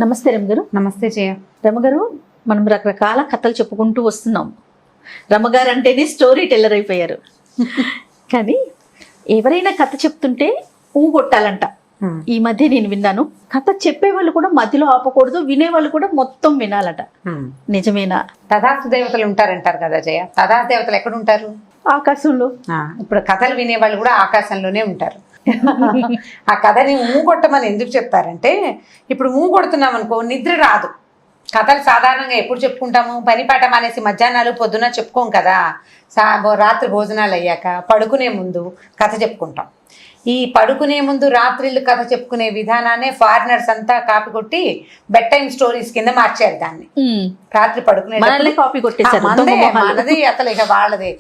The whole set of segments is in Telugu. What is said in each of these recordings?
నమస్తే రమగారు. నమస్తే జయ. రమగారు, మనం రకరకాల కథలు చెప్పుకుంటూ వస్తున్నాం. రమగారు అంటేనే స్టోరీ టెల్లర్ అయిపోయారు. కానీ ఎవరైనా కథ చెప్తుంటే కొట్టాలంట. ఈ మధ్య నేను విన్నాను, కథ చెప్పేవాళ్ళు కూడా మధ్యలో ఆపకూడదు, వినేవాళ్ళు కూడా మొత్తం వినాలట. నిజమేనా? తథాస్తు దేవతలు ఉంటారంటారు కదా జయ. తథాస్తు దేవతలు ఎక్కడ ఉంటారు? ఆకాశంలో. ఇప్పుడు కథలు వినేవాళ్ళు కూడా ఆకాశంలోనే ఉంటారు. ఆ కథని కొట్టమని ఎందుకు చెప్తారంటే, ఇప్పుడు కొడుతున్నాం అనుకో నిద్ర రాదు. కథలు సాధారణంగా ఎప్పుడు చెప్పుకుంటాము? పని పాట మానేసి మధ్యాహ్నాలు పొద్దున చెప్పుకోం కదా. రాత్రి భోజనాలు అయ్యాక పడుకునే ముందు కథ చెప్పుకుంటాం. ఈ పడుకునే ముందు రాత్రిళ్ళు కథ చెప్పుకునే విధానాన్ని ఫారినర్స్ అంతా కాపీ కొట్టి బెడ్ టైమ్ స్టోరీస్ కింద మార్చారు దాన్ని. రాత్రి పడుకునే కాపీ కొట్టేశారు. మనది అసలు ఇక వాళ్ళది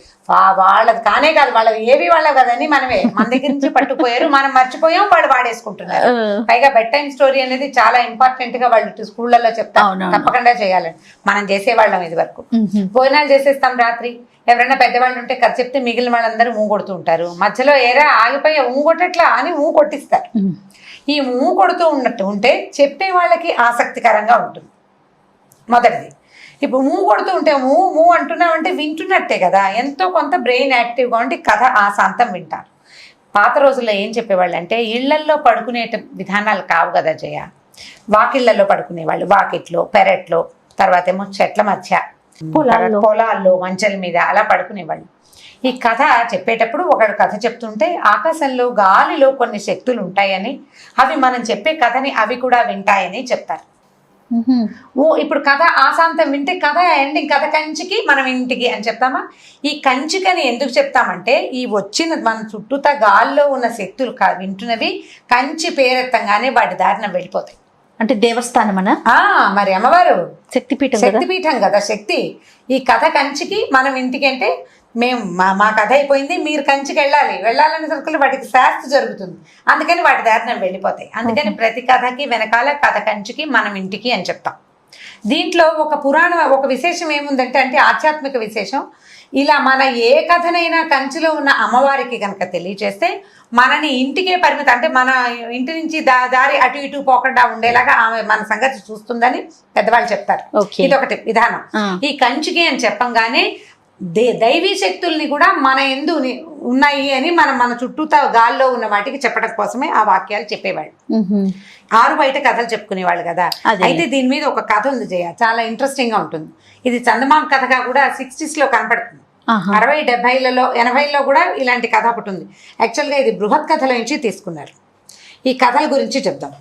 కానే కాదు, వాళ్ళవి ఏవి వాళ్ళవి కదని మనమే మన దగ్గర నుంచి పట్టుకుపోయారు, మనం మర్చిపోయాం, వాళ్ళు వాడేసుకుంటున్నారు. పైగా బెడ్ టైమ్ స్టోరీ అనేది చాలా ఇంపార్టెంట్ గా వాళ్ళు స్కూళ్ళల్లో చెప్తారు, తప్పకుండా చేయాలని. మనం చేసేవాళ్ళం ఇది వరకు. భోజనాలు చేసేస్తాం రాత్రి. ఎవరైనా పెద్దవాళ్ళు ఉంటే కథ చెప్తే మిగిలిన వాళ్ళందరూ కొడుతూ ఉంటారు. మధ్యలో ఏరా ఆగిపోయి కొట్టట్లా అని కొట్టిస్తారు. ఈ కొడుతూ ఉన్నట్టు ఉంటే చెప్పే వాళ్ళకి ఆసక్తికరంగా ఉంటుంది. మొదటిది. ఇప్పుడు కొడుతూ ఉంటే అంటున్నామంటే వింటున్నట్టే కదా, ఎంతో కొంత బ్రెయిన్ యాక్టివ్గా ఉండి కథ ఆశాంతం వింటారు. పాత రోజుల్లో ఏం చెప్పేవాళ్ళు అంటే, ఇళ్లల్లో పడుకునే విధానాలు కావు కదా జయ. వాకిళ్లలో పడుకునేవాళ్ళు, వాకిట్లో, పెరట్లో, తర్వాత ఏమో చెట్ల మధ్య, పొలాల్లో మంచల మీద అలా పడుకునేవాళ్ళు. ఈ కథ చెప్పేటప్పుడు ఒకడు కథ చెప్తుంటే ఆకాశంలో గాలిలో కొన్ని శక్తులు ఉంటాయని, అవి మనం చెప్పే కథని అవి కూడా వింటాయని చెప్తారు. ఇప్పుడు కథ ఆశాంతం వింటే కథ ఎండింగ్, కథ కంచికి మనం ఇంటికి అని చెప్తామా? ఈ కంచికని ఎందుకు చెప్తామంటే, ఈ వచ్చిన మన చుట్టూతా గాల్లో ఉన్న శక్తులు వింటున్నవి కంచి పేరెత్తంగానే వాటి దారిన వెళ్ళిపోతాయి. అంటే దేవస్థానం అనా? మరి అమ్మవారు శక్తిపీఠం కదా. శక్తి ఈ కథ కంచికి, మనం ఇంటికి అంటే మేము మా కథ అయిపోయింది, మీరు కంచికి వెళ్ళాలని సరుకులు వాటికి శాస్త్ర జరుగుతుంది, అందుకని వాటి దారిన వెళ్ళిపోతాయి. అందుకని ప్రతి కథకి వెనకాల కథ కంచికి, మనం ఇంటికి అని చెప్తాం. దీంట్లో ఒక విశేషం ఏముందంటే, అంటే ఆధ్యాత్మిక విశేషం. ఇలా మన ఏ కథనైనా కంచిలో ఉన్న అమ్మవారికి కనుక తెలియచేస్తే మనని ఇంటికే పరిమితం, అంటే మన ఇంటి నుంచి దారి అటు ఇటు పోకుండా ఉండేలాగా ఆమె మన సంగతి చూస్తుందని పెద్దవాళ్ళు చెప్తారు. ఇది ఒకటి విధానం. ఈ కంచికి అని చెప్పంగానే దైవీ శక్తుల్ని కూడా మన ఎందు ఉన్నాయి అని మన చుట్టూతా గాల్లో ఉన్న వాటికి చెప్పడం కోసమే ఆ వాక్యాలు చెప్పేవాళ్ళు. ఆరు బయట కథలు చెప్పుకునేవాళ్ళు కదా. అయితే దీని మీద ఒక కథ ఉంది జయ, చాలా ఇంట్రెస్టింగ్ గా ఉంటుంది. ఇది చందమామ కథగా కూడా 60s లో కనపడుతుంది. 60, 70లలో 80ల్లో కూడా ఇలాంటి కథ ఒకటి ఉంది. యాక్చువల్గా ఇది బృహత్ కథల నుంచి తీసుకున్నారు. ఈ కథల గురించి చెప్దాం.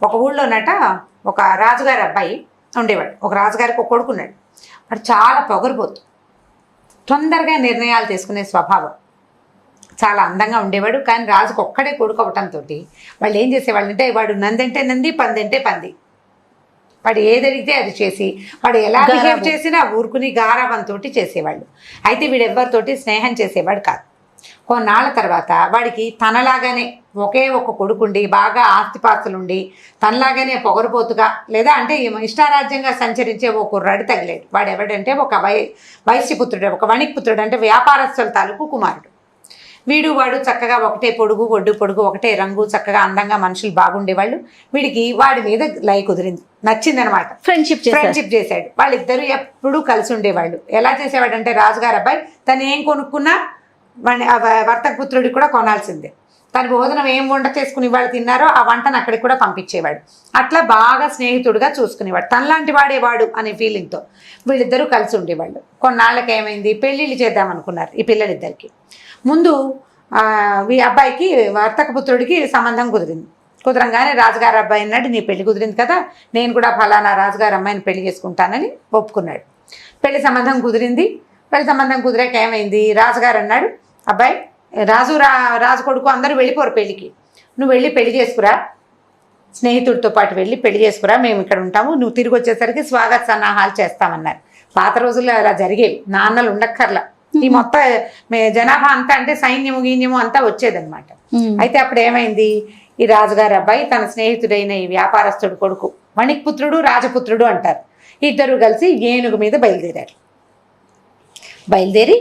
ఒక ఊళ్ళోనట ఒక రాజుగారి అబ్బాయి ఉండేవాడు. ఒక రాజుగారికి ఒక కొడుకున్నాడు. వాడు చాలా పొగరుబోతు, తొందరగా నిర్ణయాలు తీసుకునే స్వభావం, చాలా అందంగా ఉండేవాడు. కానీ రాజుకు ఒక్కడే కొడుకు అవటంతో వాళ్ళు ఏం చేసేవాళ్ళు అంటే, వాడు నందంటే నంది, పందంటే పంది, వాడు ఏది అడిగితే అది చేసి, వాడు ఎలా బిహేవ్ చేసినా ఊరుకుని గారాబంతో చేసేవాళ్ళు. అయితే వీడు ఎవరితోటి స్నేహం చేసేవాడు కాదు. కొన్నాళ్ళ తర్వాత వాడికి తనలాగానే ఒకే ఒక కొడుకుండి, బాగా ఆస్తిపాస్తులుండి, తనలాగానే పొగరుపోతుగా లేదా అంటే ఇష్టారాజ్యంగా సంచరించే ఒక కుర్రాడు తగిలాడు. వాడు ఎవడంటే ఒక వైశ్యపుత్రుడు, ఒక వణిక్పుత్రుడు, అంటే వ్యాపారస్తుల తాలూకు కుమారుడు. వాడు చక్కగా ఒకటే పొడుగు, ఒడ్డు పొడుగు, ఒకటే రంగు, చక్కగా అందంగా మనుషులు బాగుండేవాళ్ళు. వీడికి వాడి మీద లై కుదిరింది, నచ్చిందనమాట. ఫ్రెండ్షిప్ చేశాడు. వాళ్ళిద్దరూ ఎప్పుడూ కలిసి ఉండేవాళ్ళు. ఎలా చేసేవాడు అంటే, రాజుగారు అబ్బాయి తను ఏం కొనుక్కున్నా వర్తక పుత్రుడికి కూడా కొనాల్సిందే. తన భోజనం ఏం వంట చేసుకుని వాళ్ళు తిన్నారో ఆ వంటను అక్కడికి కూడా పంపించేవాడు. అట్లా బాగా స్నేహితుడుగా చూసుకునేవాడు. తనలాంటి వాడేవాడు అనే ఫీలింగ్తో వీళ్ళిద్దరూ కలిసి ఉండేవాళ్ళు. కొన్నాళ్ళకి ఏమైంది, పెళ్ళిళ్ళు చేద్దామనుకున్నారు ఈ పిల్లలిద్దరికి. ముందు ఈ అబ్బాయికి వర్తక పుత్రుడికి సంబంధం కుదరంగానే రాజుగారు అబ్బాయి అన్నాడు, నీ పెళ్లి కుదిరింది కదా, నేను కూడా ఫలానా రాజుగారు అమ్మాయిని పెళ్లి చేసుకుంటానని ఒప్పుకున్నాడు. పెళ్లి సంబంధం కుదిరింది. పెళ్లి సంబంధం కుదిరాక ఏమైంది, రాజుగారు అన్నాడు, అబ్బాయి రాజు కొడుకు అందరూ వెళ్ళిపోరు పెళ్ళికి, నువ్వు వెళ్ళి పెళ్లి చేసుకురా, స్నేహితుడితో పాటు వెళ్ళి పెళ్లి చేసుకురా, మేము ఇక్కడ ఉంటాము, నువ్వు తిరిగి వచ్చేసరికి స్వాగత సన్నాహాలు చేస్తామన్నారు. పాత రోజుల్లో అలా జరిగేవి, నాన్నలు ఉండక్కర్లా. ఈ మొత్తం జనాభా అంతా అంటే సైన్యము గీన్యము అంతా వచ్చేదన్నమాట. అయితే అప్పుడు ఏమైంది, ఈ రాజుగారి అబ్బాయి తన స్నేహితుడైన ఈ వ్యాపారస్తుడు కొడుకు, వణిక్పుత్రుడు రాజపుత్రుడు అంటారు, ఇద్దరు కలిసి ఏనుగు మీద బయలుదేరి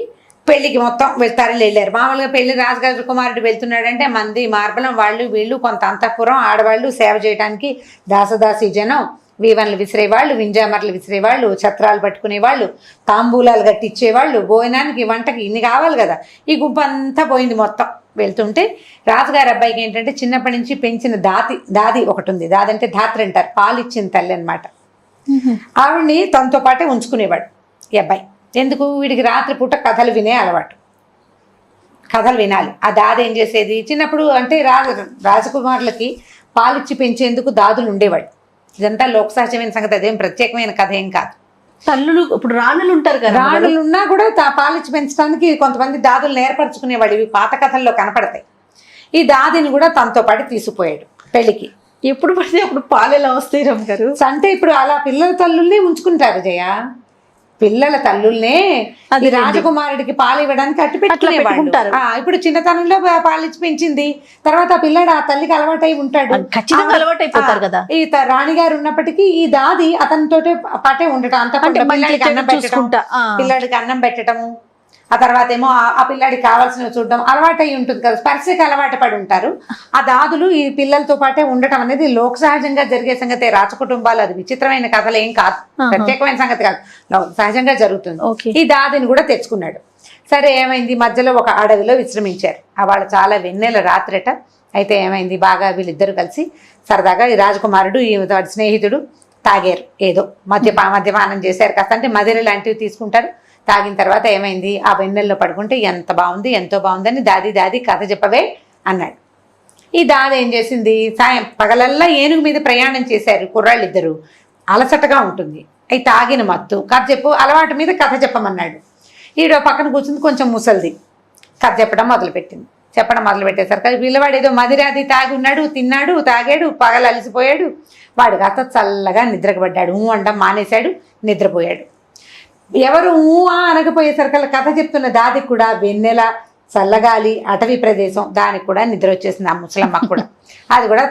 పెళ్లికి మొత్తం వెళ్తారని వెళ్ళారు. మామూలుగా పెళ్లి రాజుగారి కుమారుడు వెళ్తున్నాడంటే మంది మార్బలం వాళ్ళు వీళ్ళు కొంత అంతఃపురం, ఆడవాళ్ళు సేవ చేయడానికి దాసదాసి జనం వీవన్లు విసిరేవాళ్ళు, వింజామర్లు విసిరేవాళ్ళు, ఛత్రాలు పట్టుకునేవాళ్ళు, తాంబూలాలు కట్టించేవాళ్ళు, భోజనానికి వంటకి ఇన్ని కావాలి కదా. ఈ గుంపు అంతా పోయింది మొత్తం. వెళ్తుంటే రాజుగారి అబ్బాయికి ఏంటంటే చిన్నప్పటి నుంచి పెంచిన దాది ఒకటి ఉంది. దాది అంటే ధాత్రి అంటారు, పాలు ఇచ్చిన తల్లి అనమాట. ఆవిడ్ని తనతో పాటే ఉంచుకునేవాడు ఈ అబ్బాయి. ఎందుకు? వీడికి రాత్రిపూట కథలు వినే అలవాటు, కథలు వినాలి. ఆ దాది ఏం చేసేది, చిన్నప్పుడు అంటే రాజకుమారులకి పాలిచ్చి పెంచేందుకు దాదులు ఉండేవాడు. ఇదంతా లోక సహజమైన సంగతి, అదేం ప్రత్యేకమైన కథ ఏం కాదు. తల్లులు ఇప్పుడు రాణులు ఉంటారు కదా, రాణులు ఉన్నా కూడా పాలిచ్చి పెంచడానికి కొంతమంది దాదులు ఏర్పరచుకునేవాడు. ఇవి పాత కథల్లో కనపడతాయి. ఈ దాదిని కూడా తనతో పాటు తీసుకుపోయాడు పెళ్లికి. ఎప్పుడు పడితే అప్పుడు పాలు ఎలా వస్తాయి రమ్మ గారు? అంటే ఇప్పుడు అలా పిల్లల తల్లుల్ని ఉంచుకుంటారు జయ. పిల్లల తల్లుల్నే ఈ రాజకుమారుడికి పాలు ఇవ్వడానికి అట్టు పెట్టుకుంటారు. ఇప్పుడు చిన్నతనంలో పాలిచ్చి పెంచింది, తర్వాత ఆ పిల్లాడు ఆ తల్లికి అలవాటై ఉంటాడు, ఖచ్చితంగా అలవాటైపోతారు కదా. ఈ రాణిగారు ఉన్నప్పటికీ ఈ దాది అతనితోటే పాటే ఉండటం, అంత పిల్లాడికి అన్నం పెట్టడం, పిల్లాడికి అన్నం పెట్టడము, ఆ తర్వాత ఏమో ఆ పిల్లాడికి కావాల్సినవి చూడడం అలవాటై ఉంటుంది కదా, స్పర్శకి అలవాటు పడి ఉంటారు. ఆ దాదులు ఈ పిల్లలతో పాటే ఉండటం అనేది లోక సహజంగా జరిగే సంగతే. రాజకుటుంబాలు అది విచిత్రమైన కథలు ఏం కాదు, ప్రత్యేకమైన సంగతి కాదు, సహజంగా జరుగుతుంది. ఈ దాదిని కూడా తెచ్చుకున్నాడు. సరే ఏమైంది, మధ్యలో ఒక అడవిలో విశ్రమించారు. వాళ్ళు చాలా వెన్నెల రాత్రట. అయితే ఏమైంది, బాగా వీళ్ళిద్దరు కలిసి సరదాగా ఈ రాజకుమారుడు ఈ స్నేహితుడు తాగారు, ఏదో మద్యపానం చేశారు. కాస్త అంటే మదిర లాంటివి తీసుకుంటారు. తాగిన తర్వాత ఏమైంది, ఆ వెన్నెల్లో పడుకుంటే ఎంత బాగుంది, ఎంతో బాగుందని దాది కథ చెప్పవే అన్నాడు. ఈ దాది ఏం చేసింది, పగలల్లా ఏనుగు మీద ప్రయాణం చేశారు కుర్రాళ్ళిద్దరు, అలసటగా ఉంటుంది. అవి తాగిన మత్తు, కథ చెప్పు, అలవాటు మీద కథ చెప్పమన్నాడు. ఈడో పక్కన కూర్చుంది కొంచెం ముసలిది, కథ చెప్పడం మొదలుపెట్టేసరికి పిల్లవాడు ఏదో మదిరాది తాగి ఉన్నాడు, తిన్నాడు, తాగాడు, పగలు అలసిపోయాడు. వాడు కాస్త చల్లగా నిద్రపడ్డాడు, అండం మానేశాడు, నిద్రపోయాడు. ఎవరు అనకపోయేసరికి కథ చెప్తున్న దాదికి కూడా వెన్నెల, చల్లగాలి, అటవీ ప్రదేశం, దానికి కూడా నిద్ర వచ్చేసింది. ఆ ముసలమ్మకు కూడా అది కూడా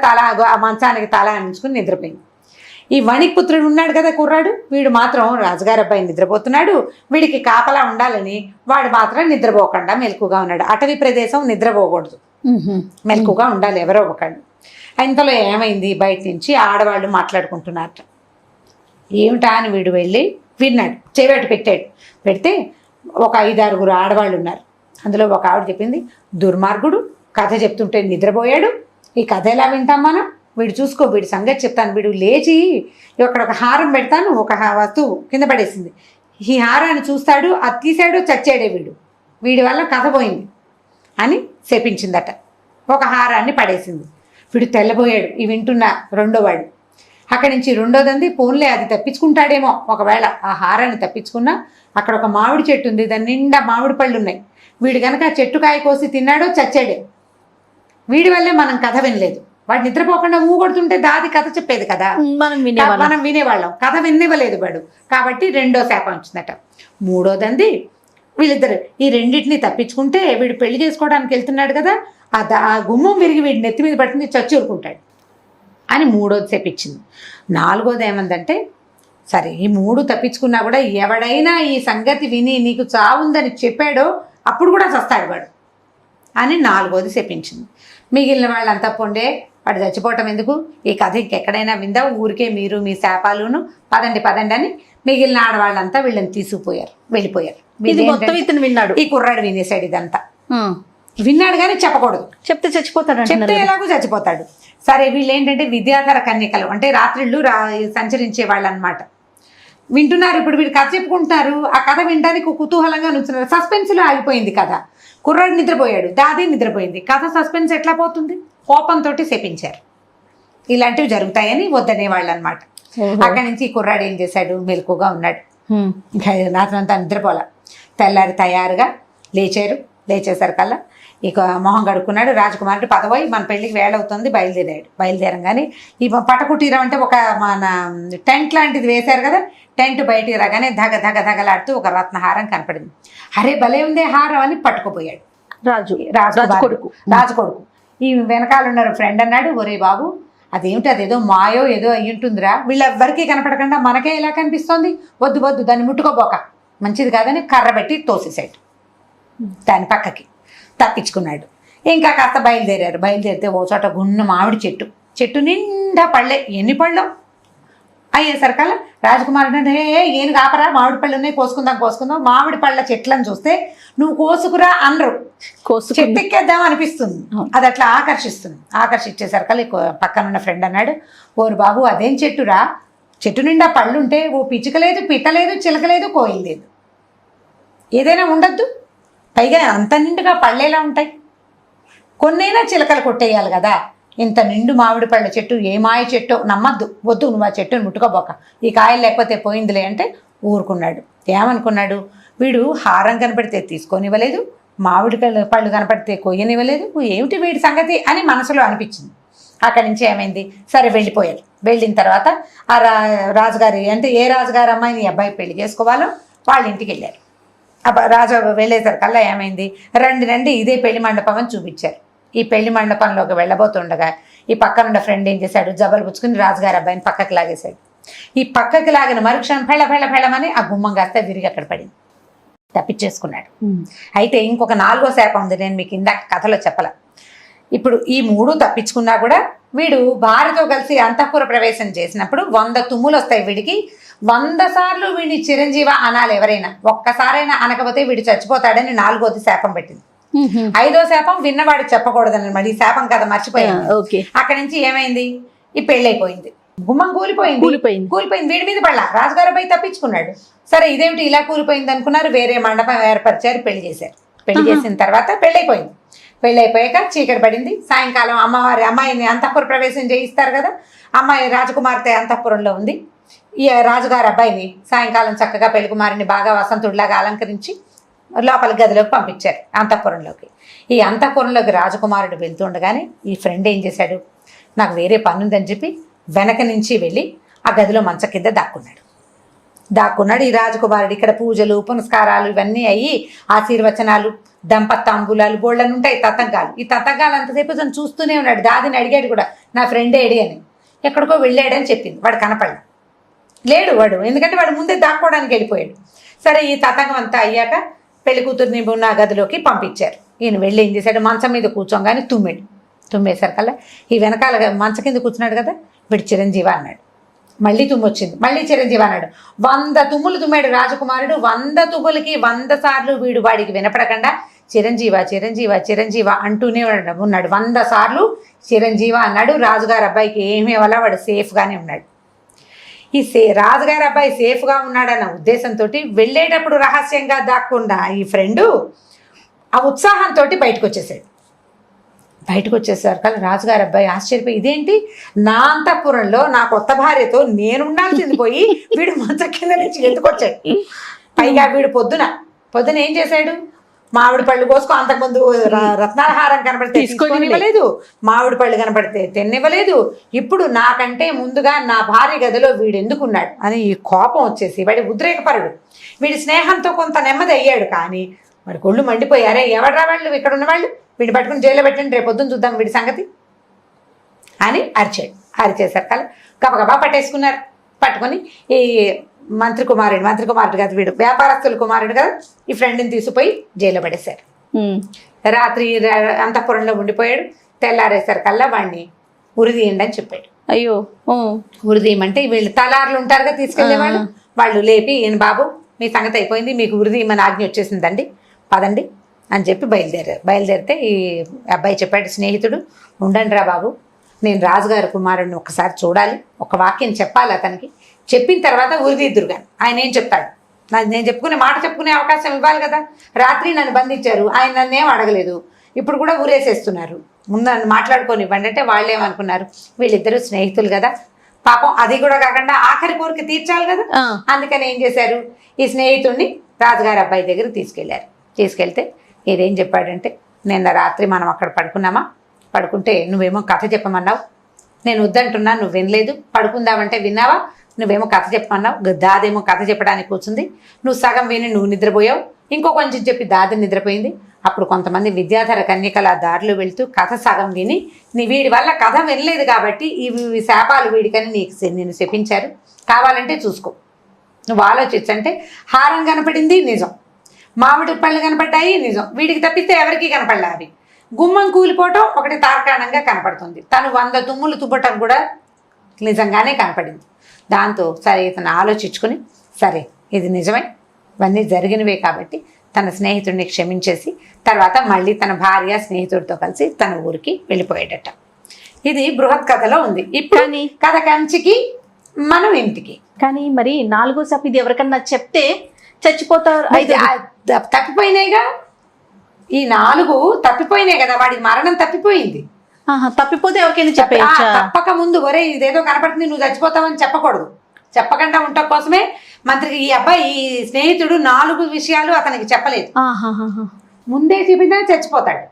ఆ మంచానికి తల అంచుకుని నిద్రపోయింది. ఈ వణిక్పుత్రుడు ఉన్నాడు కదా కుర్రాడు, వీడు మాత్రం రాజుగారి అబ్బాయి నిద్రపోతున్నాడు, వీడికి కాపలా ఉండాలని వాడు మాత్రం నిద్రపోకుండా మెలకుగా ఉన్నాడు. అటవీ ప్రదేశం, నిద్రపోకూడదు, మెలకుగా ఉండాలి ఎవరో ఒకళ్ళు. ఇంతలో ఏమైంది, బయట నుంచి ఆడవాళ్ళు మాట్లాడుకుంటున్నారట. ఏమిటా అని వీడు వెళ్ళి విన్నాడు, చెవిటి పెడితే ఒక 5-6 ఆడవాళ్ళు ఉన్నారు. అందులో ఒక ఆవిడ చెప్పింది, దుర్మార్గుడు కథ చెప్తుంటే నిద్రపోయాడు, ఈ కథ ఎలా వింటాం మనం, వీడు చూసుకో, వీడి సంగతి చెప్తాను, వీడు లేచి ఇక్కడ ఒక హారం పెడతాను, ఒక వస్తువు కింద పడేసింది, ఈ హారాన్ని చూస్తాడు, అది తీసాడు, చచ్చాడే వీడి వల్ల కథ పోయింది అని శపించిందట. ఒక హారాన్ని పడేసింది. వీడు తెల్లబోయాడు. ఈ వింటున్న రెండోవాడు అక్కడి నుంచి రెండోదంది, పోన్లే అది తప్పించుకుంటాడేమో, ఒకవేళ ఆ హారాన్ని తప్పించుకున్నా అక్కడ ఒక మామిడి చెట్టు ఉంది, దాని నిండా మామిడి పళ్ళు ఉన్నాయి, వీడు కనుక ఆ చెట్టు కాయ కోసి తిన్నాడో చచ్చాడే, వీడి వల్లే మనం కథ వినలేదు. వాడు నిద్రపోకుండా కొడుతుంటే దాది కథ చెప్పేది కదా, మనం వినేవాళ్ళం, కథ వినివ్వలేదు వాడు, కాబట్టి రెండో శాపం వచ్చిందట. మూడోదంది, వీళ్ళిద్దరు ఈ రెండింటిని తప్పించుకుంటే వీడు పెళ్లి చేసుకోవడానికి వెళ్తున్నాడు కదా, ఆ గుమ్మం విరిగి వీడి నెత్తి మీద పడుతుంది, చచ్చి ఊరుకుంటాడు అని మూడోది చెప్పించింది. నాలుగోది ఏమందంటే, సరే ఈ 3 తప్పించుకున్నా కూడా ఎవడైనా ఈ సంగతి విని నీకు చావుందని చెప్పాడో అప్పుడు కూడా చస్తాడు వాడు అని 4వది చెప్పించింది. మిగిలిన వాళ్ళంతా పొండే, వాడు చచ్చిపోవటం ఎందుకు, ఈ కథ ఇంకెక్కడైనా విందా, ఊరికే మీరు మీ శాపాలును, పదండి అని మిగిలిన ఆడవాళ్ళంతా వీళ్ళని వెళ్ళిపోయారు. విన్నాడు ఈ కుర్రాడు, వినేశాడు ఇదంతా. విన్నాడు కానీ చెప్పకూడదు, చెప్తే చచ్చిపోతాడు, చెప్తే ఎలాగో చచ్చిపోతాడు. సరే వీళ్ళు ఏంటంటే విద్యాధర కన్యకలు, అంటే రాత్రిళ్ళు సంచరించే వాళ్ళు అనమాట. వింటున్నారు, ఇప్పుడు వీడు కథ చెప్పుకుంటున్నారు, ఆ కథ వినడానికి కుతూహలంగా నుంచున్నారు. సస్పెన్స్లో ఆగిపోయింది కథ. కుర్రాడు నిద్రపోయాడు, దాది నిద్రపోయింది, కథ సస్పెన్స్ ఎట్లా పోతుంది? కోపంతో శపించారు. ఇలాంటివి జరుగుతాయని వద్దనేవాళ్ళు అనమాట. అక్కడి నుంచి ఈ కుర్రాడు ఏం చేశాడు, మెలకుగా ఉన్నాడు, రాత్రంతా నిద్రపోలే. తెల్లారి తయారుగా లేచేసరికల్లా ఇక మొహం కడుక్కున్నాడు. రాజకుమారుడు పదవై మన పెళ్ళికి వేళ అవుతుంది, బయలుదేరంగానే ఈ పటకుటీరం అంటే ఒక మన టెంట్ లాంటిది వేశారు కదా, టెంట్ బయటికి రాగానే ధగలాడుతూ ఒక రత్నహారం కనపడింది. అరే భలే ఉందే హారం అని పట్టుకుపోయాడు రాజు కొడుకు. ఈ వెనకాల ఉన్నారు ఫ్రెండ్ అన్నాడు, ఒరే బాబు అదేమిటి, అదేదో మాయో ఏదో అయ్యుంటుందిరా, వీళ్ళెవ్వరికీ కనపడకుండా మనకే ఎలా కనిపిస్తోంది, వద్దు దాన్ని ముట్టుకోబోక, మంచిది కాదని కర్ర పెట్టి తోసేసాడు దాని పక్కకి. తప్పించుకున్నాడు. ఇంకా కాస్త బయలుదేరితే ఓ చోట గున్న మామిడి చెట్టు నిండా పళ్ళే. ఎన్ని పళ్ళు? అయ్యేసరికల్లా రాజకుమారుడు అంటే ఏం కాపరా మామిడి పళ్ళు ఉన్నాయి కోసుకుందాం మామిడి పళ్ళ చెట్లను చూస్తే నువ్వు కోసుకురా అనరు, చెట్టు ఎక్కేద్దాం అనిపిస్తుంది. అది అట్లా ఆకర్షించేసరికల్లా పక్కన ఉన్న ఫ్రెండ్ అన్నాడు, ఓరు బాబు అదేం చెట్టురా, చెట్టు నిండా పళ్ళు ఉంటే ఓ పిచ్చుక లేదు, పిట్ట లేదు, చిలక లేదు, కోయిల్ లేదు, ఏదైనా ఉండద్దు, పైగా అంత నిండుగా పళ్ళేలా ఉంటాయి, కొన్నైనా చిలకలు కొట్టేయాలి కదా, ఇంత నిండు మామిడి పళ్ళ చెట్టు ఏ మాయ చెట్టు నమ్మద్దు, వద్దు నువ్వు ఆ చెట్టును ముట్టుకోబోక, ఈ కాయలు లేకపోతే పోయిందిలే అంటే ఊరుకున్నాడు. ఏమనుకున్నాడు, వీడు హారం కనపడితే తీసుకొనివ్వలేదు, మామిడి పళ్ళు కనపడితే కొయ్యనివ్వలేదు, ఏమిటి వీడి సంగతి అని మనసులో అనిపించింది. అక్కడి నుంచి ఏమైంది, సరే వెళ్ళిపోయారు. వెళ్ళిన తర్వాత ఆ రాజుగారి అంటే ఏ రాజుగారి అమ్మాయిని ఈ అబ్బాయి పెళ్లి చేసుకోవాలో వాళ్ళ ఇంటికి వెళ్ళారు. రాజు వెళ్ళేసరికల్లా ఏమైంది, రండి ఇదే పెళ్లి మండపం అని చూపించారు. ఈ పెళ్లి మండపంలోకి వెళ్ళబోతుండగా ఈ పక్కనున్న ఫ్రెండ్ ఏం చేశాడు, జబలు పుచ్చుకుని రాజుగారి అబ్బాయిని పక్కకి లాగేశాడు. ఈ పక్కకి లాగిన మరుక్షణం ఫెళ్ళమని ఆ గుమ్మం కాస్త విరిగి అక్కడ పడింది, తప్పించేసుకున్నాడు. అయితే ఇంకొక 4వ శాపం ఉంది, నేను మీకు ఇందాక కథలో చెప్పల. ఇప్పుడు ఈ 3 తప్పించుకున్నా కూడా వీడు భార్యతో కలిసి అంతఃపుర ప్రవేశం చేసినప్పుడు 100 తుమ్ములు వస్తాయి వీడికి. 100 సార్లు వీడిని చిరంజీవ అనాలి ఎవరైనా, ఒక్కసారైనా అనకపోతే వీడు చచ్చిపోతాడని 4వది శాపం పెట్టింది. 5వ శాపం విన్నవాడు చెప్పకూడదని, మళ్ళీ శాపం కదా మర్చిపోయింది. అక్కడి నుంచి ఏమైంది, ఈ పెళ్ళైపోయింది, గుమ్మం కూలిపోయింది వీడి మీద పడలా, రాజుగారు పోయి తప్పించుకున్నాడు. సరే ఇదేమిటి ఇలా కూలిపోయింది అనుకున్నారు, వేరే మండపం ఏర్పరిచారు, పెళ్లి చేశారు. పెళ్లి చేసిన తర్వాత పెళ్ళైపోయాక చీకటి పడింది. సాయంకాలం అమ్మాయిని అంతఃపుర ప్రవేశం చేయిస్తారు కదా, అమ్మాయి రాజకుమార్తె అంతఃపురంలో ఉంది. ఈ రాజుగారి అబ్బాయిని సాయంకాలం చక్కగా పెళ్లి కుమారుని బాగా వసంతుడిలాగా అలంకరించి లోపల గదిలోకి పంపించారు, అంతఃపురంలోకి. ఈ అంతఃపురంలోకి రాజకుమారుడు వెళ్తుండగానే ఈ ఫ్రెండ్ ఏం చేశాడు, నాకు వేరే పని ఉందని చెప్పి వెనక నుంచి వెళ్ళి ఆ గదిలో మంచం కింద దాక్కున్నాడు. ఈ రాజకుమారుడు ఇక్కడ పూజలు పునస్కారాలు ఇవన్నీ అయ్యి ఆశీర్వచనాలు దంపతాంబులాలు బోళ్ళని ఉంటాయి తతంగాలు. ఈ తతంగాలు అంతసేపు తను చూస్తూనే ఉన్నాడు. దాదిని అడిగాడు కూడా, నా ఫ్రెండ్ ఏడి అని. ఎక్కడికో వెళ్ళాడని చెప్పింది, వాడు కనపడలేదు, లేడు వాడు, ఎందుకంటే వాడు ముందే దాక్కోవడానికి వెళ్ళిపోయాడు. సరే ఈ తతంగం అంతా అయ్యాక పెళ్లి కూతుర్ని ఉన్న గదిలోకి పంపించారు. ఈయన వెళ్ళి ఏం చేశాడు, మంచం మీద కూర్చోగానే తుమ్మేసరికల్లా ఈ వెనకాల మంచం కింద కూర్చున్నాడు కదా, వీడు చిరంజీవి అన్నాడు. మళ్ళీ తుమ్మొచ్చింది, మళ్ళీ చిరంజీవి అన్నాడు. 100 తుమ్ములు తుమ్మాడు రాజకుమారుడు. 100 తుమ్ములకి 100 సార్లు వీడు వాడికి వినపడకుండా చిరంజీవ అంటూనే ఉన్నాడు. 100 సార్లు చిరంజీవ అన్నాడు. రాజుగారి అబ్బాయికి ఏమీ వల్ల వాడు సేఫ్గానే ఉన్నాడు. ఈ రాజుగారి అబ్బాయి సేఫ్గా ఉన్నాడన్న ఉద్దేశంతో వెళ్ళేటప్పుడు రహస్యంగా దాక్కుండా ఈ ఫ్రెండు ఆ ఉత్సాహంతో బయటకు వచ్చేసారు కదా రాజుగారి అబ్బాయి ఆశ్చర్యపోయి, ఇదేంటి నా అంతఃపురంలో నా కొత్త భార్యతో నేను ఉండాల్సింది పోయి వీడు మంచం కింద నుంచి ఎందుకొచ్చాడు. పైగా వీడు పొద్దున ఏం చేశాడు, మామిడి పళ్ళు కోసుకో, అంతకుముందు రత్నాహారం కనపడితే తీసుకొనివ్వలేదు, మామిడి పళ్ళు కనపడితే తిన్నివ్వలేదు. ఇప్పుడు నాకంటే ముందుగా నా భార్య గదిలో వీడు ఎందుకున్నాడు అని ఈ కోపం వచ్చేసి వాడి ఉద్రేకపరుడు. వీడి స్నేహంతో కొంత నెమ్మది అయ్యాడు, కానీ వాడి కొళ్ళు మండిపోయారే, ఎవడ్రా వాళ్ళు, ఇక్కడ ఉన్న వాళ్ళు, వీడిని పట్టుకుని జైల్లో పెట్టండి, రేపు పొద్దున్న చూద్దాం వీడి సంగతి అని అరిచేసరికల్లా గబగబా పట్టేసుకున్నారు. పట్టుకొని ఈ మంత్రి కుమారుడు కదా వీడు, వ్యాపారస్తుల కుమారుడు కదా, ఈ ఫ్రెండ్ని తీసుకుపోయి జైల్లో పడేశారు. రాత్రి అంతఃపురంలో ఉండిపోయాడు. తెల్లారేసరికల్లా వాడిని ఉరిదీయండి అని చెప్పాడు. అయ్యో, ఉరిదీయమంటే వీళ్ళు తలారులు ఉంటారు కదా తీసుకెళ్లేవాళ్ళు, వాళ్ళు లేపి, ఈయన బాబు మీ సంగతి అయిపోయింది, మీకు ఉరిదీయమని ఆజ్ఞ వచ్చేసిందండి, పదండి అని చెప్పి బయలుదేరితే ఈ అబ్బాయి చెప్పాడు, స్నేహితుడు ఉండండి రా బాబు, నేను రాజుగారి కుమారుడిని ఒకసారి చూడాలి, ఒక వాక్యం చెప్పాలి అతనికి, చెప్పిన తర్వాత ఉరిదిద్దురు కానీ ఆయన ఏం చెప్తాడు, నేను చెప్పుకునే అవకాశం ఇవ్వాలి కదా. రాత్రి నన్ను బంధించారు, ఆయన నన్నేం అడగలేదు, ఇప్పుడు కూడా ఊరేసేస్తున్నారు, ముందు నన్ను మాట్లాడుకొని ఇవ్వండి అంటే వాళ్ళు ఏమనుకున్నారు, వీళ్ళిద్దరూ స్నేహితులు కదా, పాపం అది కూడా కాకుండా ఆఖరి కోరిక తీర్చాలి కదా. అందుకని ఏం చేశారు, ఈ స్నేహితుడిని రాజుగారి అబ్బాయి దగ్గర తీసుకెళ్తే ఇదేం చెప్పాడంటే, నిన్న రాత్రి మనం అక్కడ పడుకుంటే నువ్వేమో కథ చెప్పమన్నావు, నేను వద్దంటున్నా, నువ్వు వినలేదు, పడుకుందామంటే విన్నావా, నువ్వేమో కథ చెప్పమన్నావు, దాదేమో కథ చెప్పడానికి కూర్చుంది, నువ్వు సగం విని నువ్వు నిద్రపోయావు, ఇంకో కొంచెం చెప్పి దాది నిద్రపోయింది. అప్పుడు కొంతమంది విద్యాధర కన్యకల దారిలో వెళ్తూ కథ సగం విని వీడి వల్ల కథ వినలేదు కాబట్టి ఇవి శాపాలు వీడికని నేను శపించారు, కావాలంటే చూసుకో, నువ్వు ఆలోచించంటే హారం కనపడింది నిజం, మామిడి పళ్ళు కనపడ్డాయి నిజం, వీడికి తప్పిస్తే ఎవరికి కనపడలే. అవి గుమ్మం కూలిపోవటం ఒకటి తార్కాణంగా కనపడుతుంది, తను 100 తుమ్ములు తుబ్బటం కూడా నిజంగానే కనపడింది. దాంతో సరే ఇతను ఆలోచించుకుని సరే ఇది నిజమే, ఇవన్నీ జరిగినవే కాబట్టి తన స్నేహితుడిని క్షమించేసి తర్వాత మళ్ళీ తన భార్య స్నేహితుడితో కలిసి తన ఊరికి వెళ్ళిపోయేటట్ట. ఇది బృహత్ కథలో ఉంది. ఇప్పుడు కథ కంచికి మనం ఇంటికి. కానీ మరి 4వ శాపం ఇది ఎవరికన్నా చెప్తే చచ్చిపోతారు. తప్పిపోయినాయిగా, ఈ 4 తప్పిపోయినాయి కదా, వాడికి మరణం తప్పిపోయింది. తప్పిపోతే ఎవరికైనా చెప్పేయచ్చా? తప్పక ముందు ఒరే ఇదేదో కనపడుతుంది నువ్వు చచ్చిపోతావని చెప్పకూడదు. చెప్పకుండా ఉండటం కోసమే మంత్రికి ఈ అబ్బాయి ఈ స్నేహితుడు 4 విషయాలు అతనికి చెప్పలేదు, ముందే చెబితే చచ్చిపోతాడు.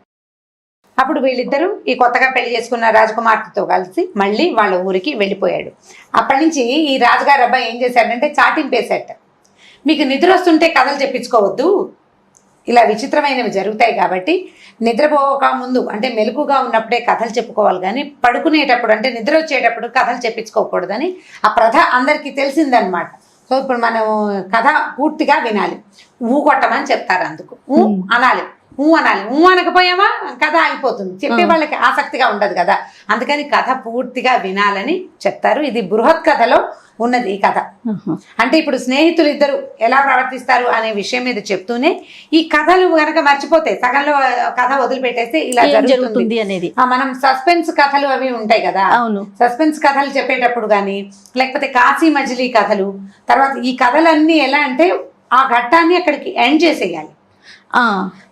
అప్పుడు వీళ్ళిద్దరూ ఈ కొత్తగా పెళ్లి చేసుకున్న రాజకుమార్తెతో కలిసి మళ్ళీ వాళ్ళ ఊరికి వెళ్ళిపోయాడు. అప్పటి నుంచి ఈ రాజుగారి అబ్బాయి ఏం చేశాడంటే చాటింపేశాట. మీకు నిద్ర వస్తుంటే కథలు చెప్పించుకోవద్దు, ఇలా విచిత్రమైనవి జరుగుతాయి కాబట్టి నిద్రపోక ముందు అంటే మెలకుగా ఉన్నప్పుడే కథలు చెప్పుకోవాలి, కానీ పడుకునేటప్పుడు అంటే నిద్ర వచ్చేటప్పుడు కథలు చెప్పించుకోకూడదని ఆ ప్రథ అందరికీ తెలిసిందనమాట. సో ఇప్పుడు మనం కథ పూర్తిగా వినాలి, ఊ కొట్టమని చెప్తారు, అందుకు ఊ అనాలి, ఊ అనాలి. ఊ అనకపోయామా కథ ఆగిపోతుంది, చెప్పే వాళ్ళకి ఆసక్తిగా ఉండదు కదా, అందుకని కథ పూర్తిగా వినాలని చెప్తారు. ఇది బృహత్ కథలో ఉన్నది ఈ కథ. అంటే ఇప్పుడు స్నేహితులు ఇద్దరు ఎలా ప్రవర్తిస్తారు అనే విషయం మీద చెప్తూనే ఈ కథలు గనక మర్చిపోతే సగంలో కథ వదిలిపెట్టేస్తే ఇలా జరుగుతుంది అనేది. మనం సస్పెన్స్ కథలు అవి ఉంటాయి కదా, సస్పెన్స్ కథలు చెప్పేటప్పుడు కానీ లేకపోతే కాశీ మజిలీ కథలు, తర్వాత ఈ కథలన్నీ ఎలా అంటే ఆ ఘట్టాన్ని అక్కడికి ఎండ్ చేసేయాలి,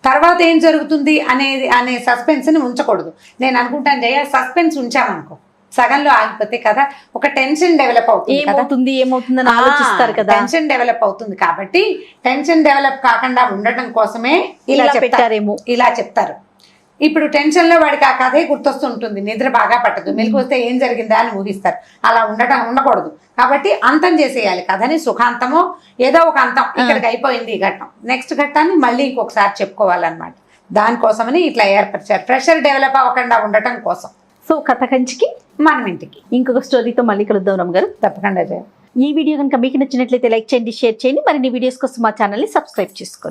తర్వాత ఏం జరుగుతుంది అనే సస్పెన్స్ ని ఉంచకూడదు. నేను అనుకుంటాను జయ, సస్పెన్స్ ఉంచామనుకో సగంలో ఆగిపోతే కదా ఒక టెన్షన్ డెవలప్ అవుతుంది, ఏమవుతుందని ఆలోచిస్తారు కదా, టెన్షన్ డెవలప్ అవుతుంది. కాబట్టి టెన్షన్ డెవలప్ కాకుండా ఉండటం కోసమే ఇలా చెప్తారేమో, ఇలా చెప్తారు. ఇప్పుడు టెన్షన్ లో వాడికి ఆ కథే గుర్తొస్తుంటుంది, నిద్ర బాగా పట్టదు, మెలకు వస్తే ఏం జరిగిందా అని ఊహిస్తారు. అలా ఉండకూడదు. కాబట్టి అంతం చేసేయాలి కథని, సుఖాంతమో ఏదో ఒక అంతం, ఇక్కడికి అయిపోయింది ఈ ఘట్టం, నెక్స్ట్ ఘట్టాన్ని మళ్ళీ ఇంకొకసారి చెప్పుకోవాలన్నమాట. దానికోసమని ఇట్లా ఏర్పరిచారు, ప్రెషర్ డెవలప్ అవ్వకుండా ఉండటం కోసం. సో కథ కంచికి మనం ఇంటికి ఇంకొక స్టోరీతో మళ్ళీ కలుద్దాం రమ్మ గారు. తప్పకుండా. ఈ వీడియో కనుక మీకు నచ్చినట్లయితే లైక్ చేయండి, షేర్ చేయండి. మరిన్ని వీడియోస్ కోసం మా ఛానల్ని సబ్స్క్రైబ్ చేసుకోండి.